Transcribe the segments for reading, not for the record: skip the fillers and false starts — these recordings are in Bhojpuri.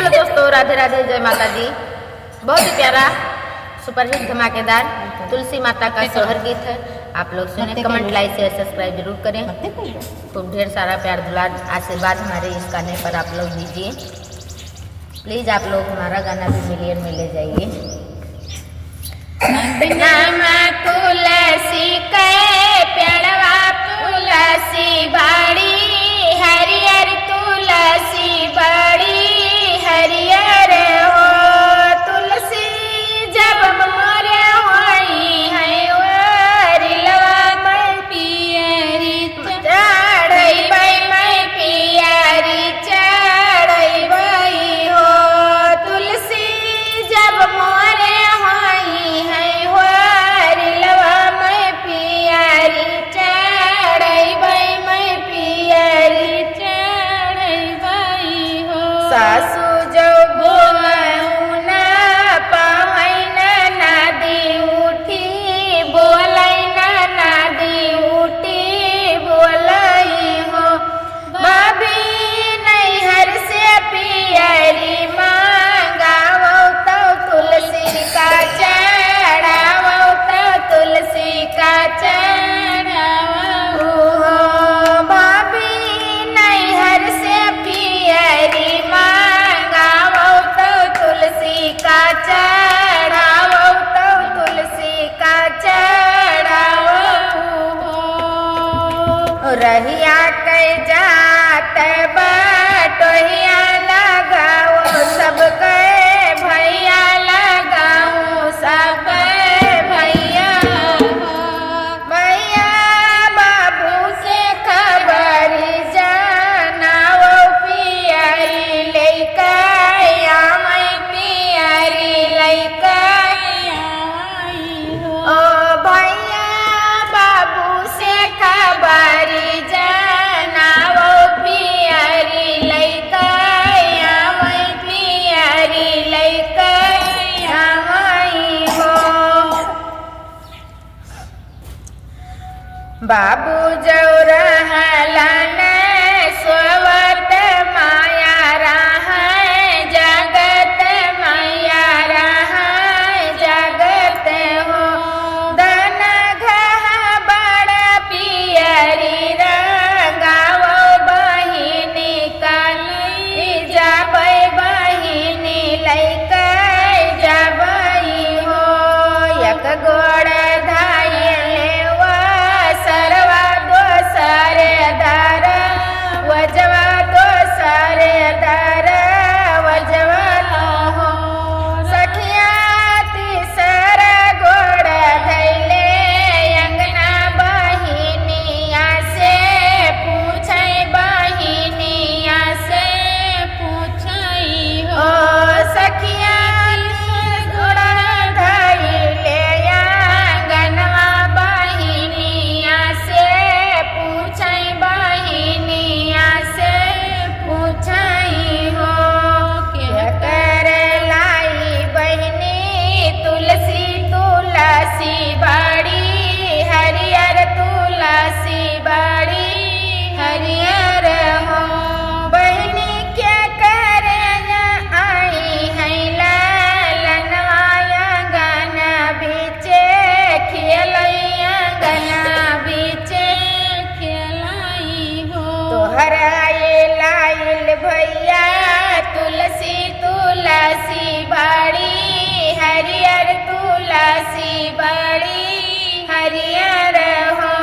हेलो दोस्तों, राधे राधे, जय माता दी। बहुत ही प्यारा सुपरहिट धमाकेदार तुलसी माता का सोहर गीत है। आप लोग सुने, कमेंट, लाइक, शेयर, सब्सक्राइब जरूर करें। खूब ढेर सारा प्यार दुलार आशीर्वाद हमारे इस गाने पर आप लोग दीजिए। प्लीज आप लोग हमारा गाना भी मिलियन में ले जाइए। तुलसी के पेड़वा तुलसी बाड़ी हरियर तुलसी बाड़ी हरियर हो। तुलसी जब मोरे होई है ओरिलवा मैं पियरी चढ़ई बई मैं पियरी चढ़ई बई हो। तुलसी जब मोरे होई है ओरिलवा मैं पियरी चढ़ई बई मैं पियरी चढ़ई बई हो। सासू जो बोलौना पावैन नदी उठी बोलैन नदी उठी बोलई हो। भाभी नैहर से पियरी मांगावो तो तुलसी का चढ़ावो तो तुलसी का चढ़ावो हो। भाभी नैहर से पियरी मांगावो तो तुलसी का चढ़ावो तो तुलसी का चढ़ावो हो। रहिया कै जात बटोहिया लगाओ सबके भैया लगाओ सबके भैया। भैया बाबू से खबर जनाओ पियरी लैका आमै पियरी लैका ओ। भैया बाबू से खबर जनाओ पियरी लैका आमै पियरी लैका आमै हो। बाबू जो रहलन सोवत माया रहे जगत माया रहे जगत हो। दन घह बड़ पियरी रंगावो बहिनी कली जाबै बहिनी लैका जाबै हो। एक गोड़ धाइले सरवा दोसर दर वजवा दोसर दर वजवा हो। सखिया तीसर गोड़ धैले अंगना बहिनिया से पूछै बहिनिया से पूछै हो। सखिया गोड़ धैले अंगनवा बहिनिया से पूछै बहिनिया से पूछै हो। के कर लाई बहिनी तुलसी तुलसी बाड़ी हरियर तुलसी बाड़ी हरियर हो। बहिनी के कर आई है ललनवाया गाना बीचे खेलैया गाना बीचे खेलाई हो। तोहर आइल आइल भैया तुलसी तुलसी बाड़ी हरियर तुलसी बाड़ी हरियर हो।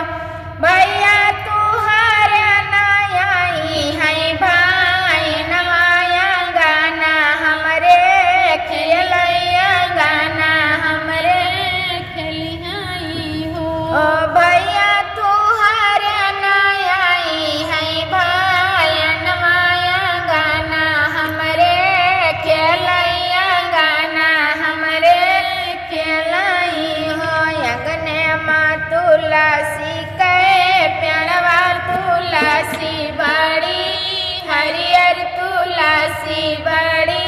भैया तुहर नयाई है भाई नवाया गाना हमरे खेलैया गाना हमरे खेलिहाई हो। ओ भैया तुहर नयाई है भाई नवाया गाना हमरे खेलैया गाना हमरे खेलाई हो। अगने माँ तुलसी के पेड़वा तुलसी बाड़ी हरियर तुलसी बाड़ी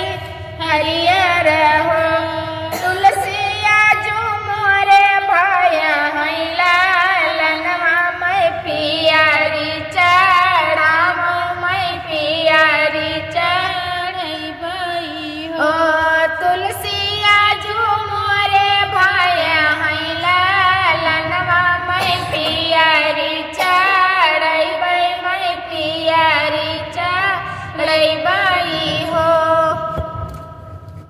हरियर हो। तुलसिया जो मोरे भाया है लालनवा मैं पियरी चढ़ावो मैं पियरी चढ़ई बई गई